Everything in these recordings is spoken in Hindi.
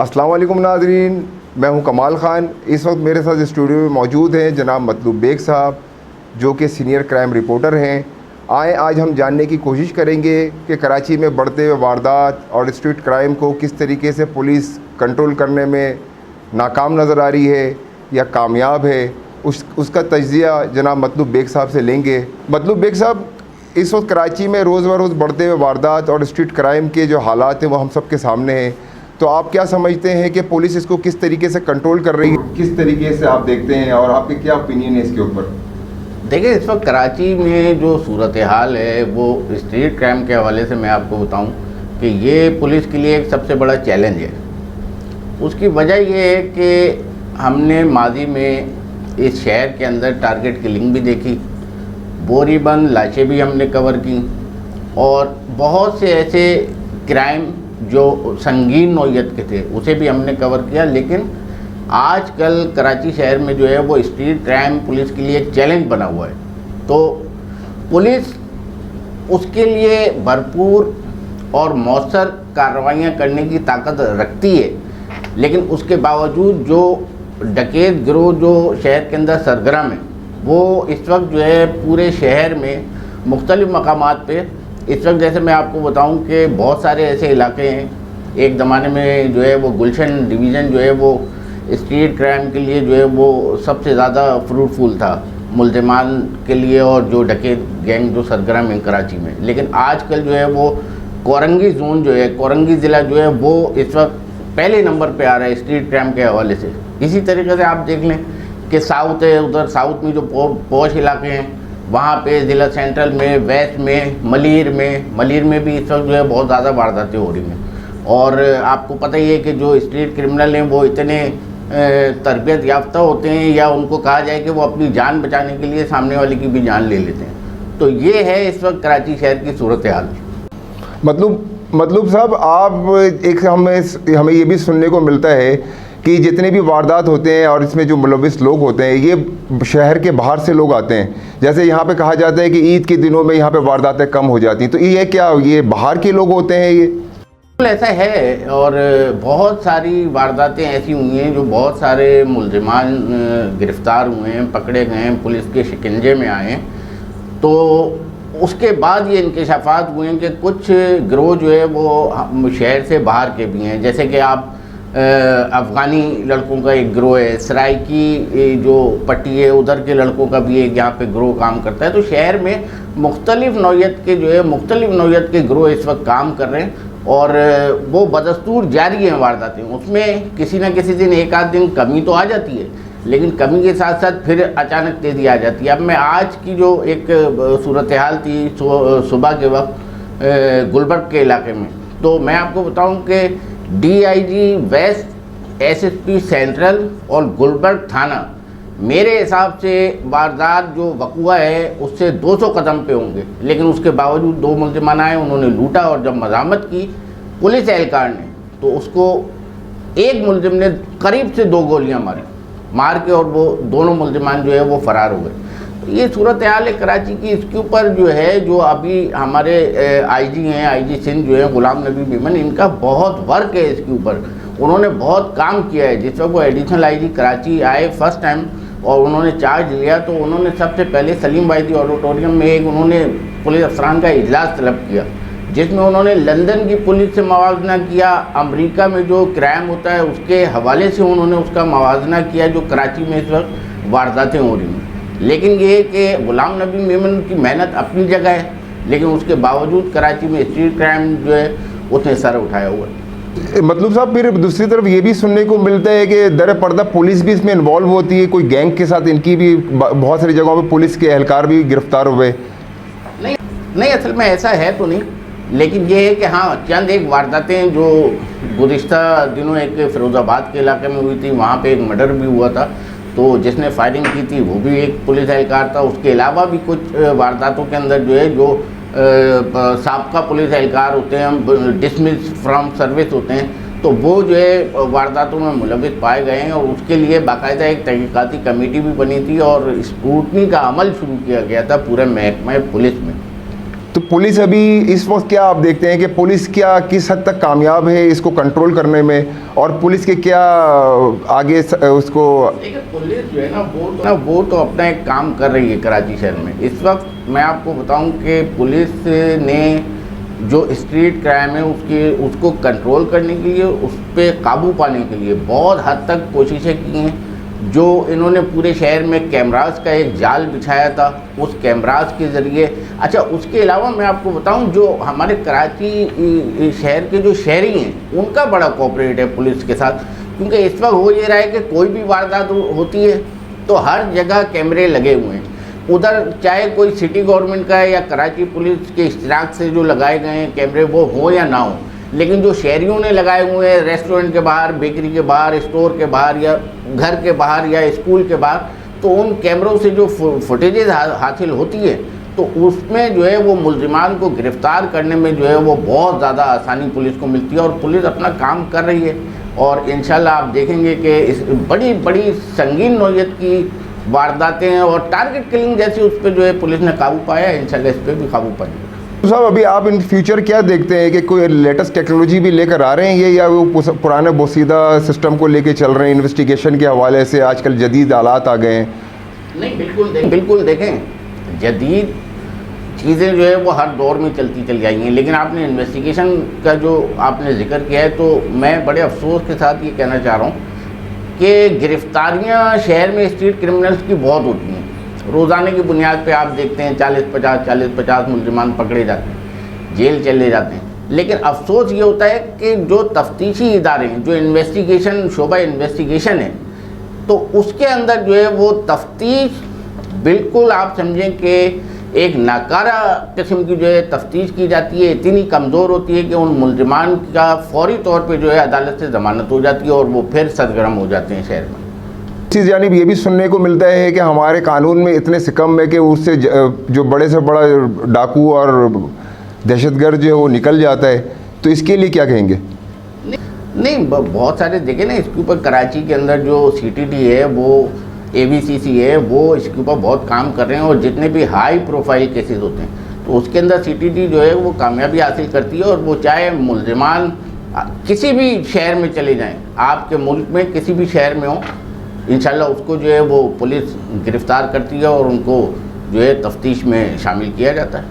अस्सलाम वालेकुम नाज़रीन, मैं हूं कमाल ख़ान। इस वक्त मेरे साथ स्टूडियो में मौजूद हैं जनाब मतलूब बेग साहब, जो कि सीनियर क्राइम रिपोर्टर हैं। आए आज हम जानने की कोशिश करेंगे कि कराची में बढ़ते हुए वारदात और स्ट्रीट क्राइम को किस तरीके से पुलिस कंट्रोल करने में नाकाम नज़र आ रही है या कामयाब है। उसका तज्ज़िया जनाब मतलूब बेग साहब से लेंगे। मतलूब बेग साहब, इस वक्त कराची में रोज़ ब रोज़ बढ़ते हुए वारदात और स्ट्रीट क्राइम के जो हालात हैं वो हम सब के सामने हैं, तो आप क्या समझते हैं कि पुलिस इसको किस तरीके से कंट्रोल कर रही है, किस तरीके से आप देखते हैं और आपके क्या ओपिनियन है इसके ऊपर? देखिए, इस वक्त कराची में जो सूरत हाल है वो स्ट्रीट क्राइम के हवाले से मैं आपको बताऊं कि ये पुलिस के लिए एक सबसे बड़ा चैलेंज है। उसकी वजह ये है कि हमने माजी में इस शहर के अंदर टारगेट किलिंग भी देखी, बोरीबंद लाशें भी हमने कवर की और बहुत से ऐसे क्राइम जो संगीन नौयत के थे उसे भी हमने कवर किया। लेकिन आजकल कराची शहर में जो है वो स्ट्रीट क्राइम पुलिस के लिए एक चैलेंज बना हुआ है। तो पुलिस उसके लिए भरपूर और मौसर कार्रवाइयाँ करने की ताकत रखती है, लेकिन उसके बावजूद जो डकैत गिरोह जो शहर के अंदर सरगर्म है वो इस वक्त जो है पूरे शहर में मुख्तलिफ़ मकामात पे इस वक्त, जैसे मैं आपको बताऊं कि बहुत सारे ऐसे इलाके हैं। एक ज़माने में जो है वो गुलशन डिवीज़न जो है वो स्ट्रीट क्राइम के लिए जो है वो सबसे ज़्यादा फ्रूटफुल था मुल्ज़िमान के लिए और जो डकैत गैंग जो सरगर्म है कराची में। लेकिन आजकल जो है वो कोरंगी जोन जो है, कोरंगी ज़िला जो है वो इस वक्त पहले नंबर पे आ रहा है स्ट्रीट क्राइम के हवाले से। इसी तरीके से आप देख लें कि साउथ है, उधर साउथ में जो पॉश इलाके हैं वहाँ पे ज़िला सेंट्रल में, वेस्ट में, मलीर में भी इस वक्त जो है बहुत ज़्यादा वारदातें हो रही हैं। और आपको पता ही है कि जो स्ट्रीट क्रिमिनल हैं वो इतने तरबियत याफ्ता होते हैं, या उनको कहा जाए कि वो अपनी जान बचाने के लिए सामने वाले की भी जान ले लेते हैं। तो ये है इस वक्त कराची शहर की सूरत हाल। मतलब साहब, आप एक हमें ये भी सुनने को मिलता है कि जितने भी वारदात होते हैं और इसमें जो मुलविस लोग होते हैं ये शहर के बाहर से लोग आते हैं। जैसे यहाँ पे कहा जाता है कि ईद के दिनों में यहाँ पे वारदातें कम हो जाती हैं, तो ये क्या ये बाहर के लोग होते हैं? ये ऐसा है और बहुत सारी वारदातें ऐसी हुई हैं जो बहुत सारे मुल्ज़िमान गिरफ़्तार हुए हैं, पकड़े गए हैं, पुलिस के शिकंजे में आए हैं। तो उसके बाद ये इंकशाफात हुए हैं कि कुछ गिरोह जो है वो शहर से बाहर के भी हैं। जैसे कि आप अफ़गानी लड़कों का एक गिरोह है, सराइकी जो पट्टी है उधर के लड़कों का भी एक यहाँ पे गिरोह काम करता है। तो शहर में मुख्तलिफ़ नौयत के गिरोह इस वक्त काम कर रहे हैं और वो बदस्तूर जारी हैं वारदातें। उसमें किसी न किसी दिन एक आध दिन कमी तो आ जाती है, लेकिन कमी के साथ साथ फिर अचानक तेज़ी आ जाती है। अब मैं आज की जो एक सूरत हाल थी सुबह के वक्त गुलबर्ग के इलाके में, तो मैं आपको बताऊं कि DIG वेस्ट, SSP सेंट्रल और गुलबर्ग थाना मेरे हिसाब से वारदात जो वक़ुआ है उससे 200 कदम पे होंगे, लेकिन उसके बावजूद 2 मुल्ज़िमान आए, उन्होंने लूटा और जब मज़ामत की पुलिस एहलकार ने तो उसको एक मुल्ज़िम ने करीब से 2 गोलियां मार के और वो दोनों मुल्ज़िमान जो है वो फ़रार हो गए। तो ये सूरत हाल है कराची की। इसके ऊपर जो है जो अभी हमारे IG हैं, IG सिंध जो है गुलाम नबी मेमन, इनका बहुत वर्क है इसके ऊपर। उन्होंने बहुत काम किया है। जिस वक्त वो एडिशनल IG कराची आए फर्स्ट टाइम और उन्होंने चार्ज लिया तो उन्होंने सबसे पहले सलीम वाइदी ऑडिटोरियम में एक उन्होंने पुलिस अफसरान का इजलास तलब किया, जिसमें उन्होंने लंदन की पुलिस से मवाजना किया, अमेरिका में जो क्राइम होता है उसके हवाले से उन्होंने उसका मवाजना किया जो कराची में इस वक्त वारदातें हो रही हैं। लेकिन ये है कि गुलाम नबी मेमन की मेहनत अपनी जगह है, लेकिन उसके बावजूद कराची में स्ट्रीट क्राइम जो है उसने सर उठाया हुआ है। मतलब साहब, फिर दूसरी तरफ ये भी सुनने को मिलता है कि दर पर्दा पुलिस भी इसमें इन्वॉल्व होती है, कोई गैंग के साथ इनकी भी बहुत सारी जगहों पे पुलिस के एहलकार भी गिरफ्तार हुए। नहीं, असल में ऐसा है तो नहीं, लेकिन ये है कि हाँ चंद एक वारदातें जो गुज़िश्ता दिनों एक फिरोज़ाबाद के इलाके में हुई थी, वहाँ पे एक मर्डर भी हुआ था, तो जिसने फायरिंग की थी वो भी एक पुलिस एहलकार था। उसके अलावा भी कुछ वारदातों के अंदर जो है जो साबका पुलिस एहलकार होते हैं, डिसमिस फ्रॉम सर्विस होते हैं, तो वो जो है वारदातों में मुलविस पाए गए हैं और उसके लिए बाकायदा एक तहकीकाती कमेटी भी बनी थी और स्क्रूटनी का अमल शुरू किया गया था पूरे महकमे पुलिस में। तो पुलिस अभी इस वक्त क्या आप देखते हैं कि पुलिस क्या किस हद तक कामयाब है इसको कंट्रोल करने में, और पुलिस के क्या आगे उसको? देखिए, पुलिस जो है ना वो तो अपना एक काम कर रही है कराची शहर में। इस वक्त मैं आपको बताऊं कि पुलिस ने जो स्ट्रीट क्राइम है उसको कंट्रोल करने के लिए, उस पर काबू पाने के लिए बहुत हद तक कोशिशें की हैं। जो इन्होंने पूरे शहर में कैमरास का एक जाल बिछाया था, उस कैमरास के ज़रिए। अच्छा, उसके अलावा मैं आपको बताऊं, जो हमारे कराची शहर के जो शहरी हैं उनका बड़ा कोऑपरेट है पुलिस के साथ, क्योंकि इस वक्त हो ये रहा है कि कोई भी वारदात होती है तो हर जगह कैमरे लगे हुए हैं। उधर चाहे कोई सिटी गवर्नमेंट का है या कराची पुलिस के इश्तराक से जो लगाए गए हैं कैमरे, वो हो या ना हो, लेकिन जो शहरियों ने लगाए हुए हैं रेस्टोरेंट के बाहर, बेकरी के बाहर, स्टोर के बाहर या घर के बाहर या स्कूल के बाहर, तो उन कैमरों से जो फुटेजेज हासिल होती है तो उसमें जो है वो मुल्जिमान को गिरफ्तार करने में जो है वो बहुत ज़्यादा आसानी पुलिस को मिलती है, और पुलिस अपना काम कर रही है। और इंशाल्लाह आप देखेंगे कि इस बड़ी बड़ी संगीन नौयत की वारदातें हैं और टारगेट किलिंग जैसी उस पर जो है पुलिस ने काबू पाया है। इंशाल्लाह इस पर भी काबू पाएंगे। तो साहब, अभी आप इन फ्यूचर क्या देखते हैं कि कोई लेटेस्ट टेक्नोलॉजी भी लेकर आ रहे हैं ये, या वो पुराने बोसीदा सिस्टम को लेके चल रहे हैं? इन्वेस्टिगेशन के हवाले से आजकल जदीद आलात आ गए हैं। नहीं, बिल्कुल देखें, जदीद चीज़ें जो है वो हर दौर में चलती चली आई हैं, लेकिन आपने इन्वेस्टिगेशन का जो आपने जिक्र किया है, तो मैं बड़े अफसोस के साथ ये कहना चाह रहा हूँ कि गिरफ्तारियाँ शहर में स्ट्रीट क्रिमिनल्स की बहुत होती हैं। रोज़ाने की बुनियाद पे आप देखते हैं 40-50 मुल्जिमान पकड़े जाते हैं, जेल चले जाते हैं। लेकिन अफसोस ये होता है कि जो तफ्तीशी इदारे हैं, जो इन्वेस्टिगेशन शोबा इन्वेस्टिगेशन है, तो उसके अंदर जो है वो तफ्तीश बिल्कुल आप समझें कि एक नाकारा किस्म की जो है तफ्तीश की जाती है, इतनी कमज़ोर होती है कि उन मुल्जिमान का फौरी तौर पे जो है अदालत से ज़मानत हो जाती है और वो फिर सरगर्म हो जाते हैं शहर में। चीज़ जानिब ये भी सुनने को मिलता है कि हमारे कानून में इतने सिकम है कि उससे जो बड़े से बड़ा डाकू और दहशतगर्द जो है वो निकल जाता है, तो इसके लिए क्या कहेंगे? नहीं, बहुत सारे देखें ना, इसके ऊपर कराची के अंदर जो CTD है, वो ABCC है, वो इसके ऊपर बहुत काम कर रहे हैं, और जितने भी हाई प्रोफाइल केसेस होते हैं तो उसके अंदर CTD जो है वो कामयाबी हासिल करती है। और वो चाहे मुल्जिमान किसी भी शहर में चले जाएं, आपके मुल्क में किसी भी शहर में हो, इंशाल्लाह उसको जो है वो पुलिस गिरफ़्तार करती है और उनको जो है तफ्तीश में शामिल किया जाता है।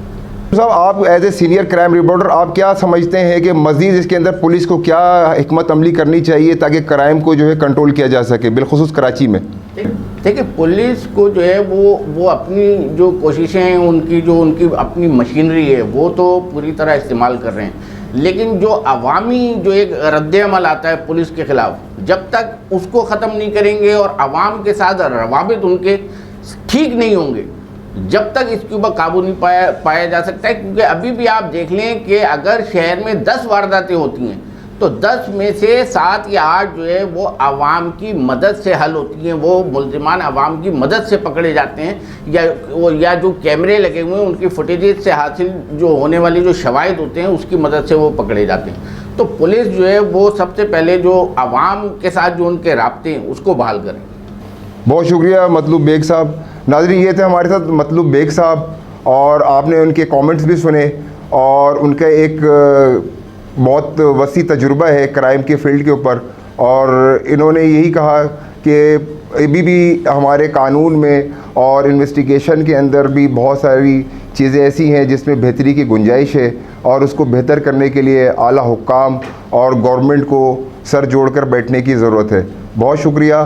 साहब, आप as a senior crime reporter आप क्या समझते हैं कि मज़ीद इसके अंदर पुलिस को क्या हिकमत अमली करनी चाहिए ताकि क्राइम को जो है कंट्रोल किया जा सके, बिलखुसूस कराची में? देखिए, पुलिस को जो है वो अपनी जो कोशिशें हैं, उनकी अपनी मशीनरी है, वो तो पूरी तरह इस्तेमाल कर रहे हैं, लेकिन जो अवामी जो एक रद्द-ए-अमल आता है पुलिस के ख़िलाफ़, जब तक उसको ख़त्म नहीं करेंगे और आवाम के साथ रवाबित उनके ठीक नहीं होंगे, जब तक इसके ऊपर काबू नहीं पाया जा सकता है। क्योंकि अभी भी आप देख लें कि अगर शहर में 10 वारदातें होती हैं तो 10 में से 7 या 8 जो है वो आवाम की मदद से हल होती हैं, वो मुल्जिमान आवाम की मदद से पकड़े जाते हैं, या जो कैमरे लगे हुए हैं उनकी फुटेजेस से हासिल जो होने वाली जो शवाहिद होते हैं उसकी मदद से वो पकड़े जाते हैं। तो पुलिस जो है वो सबसे पहले जो आवाम के साथ जो उनके राब्ते हैं उसको बहाल करें। बहुत शुक्रिया मतलूब बेग साहब। नाज़रीन, ये थे हमारे साथ मतलूब बेग साहब, और आपने उनके कमेंट्स भी सुने, और उनका एक बहुत वसी तजुर्बा है क्राइम के फील्ड के ऊपर, और इन्होंने यही कहा कि अभी भी हमारे कानून में और इन्वेस्टिगेशन के अंदर भी बहुत सारी चीज़ें ऐसी हैं जिसमें बेहतरी की गुंजाइश है, और उसको बेहतर करने के लिए आला हुक्काम और गवर्नमेंट को सर जोड़कर बैठने की ज़रूरत है। बहुत शुक्रिया।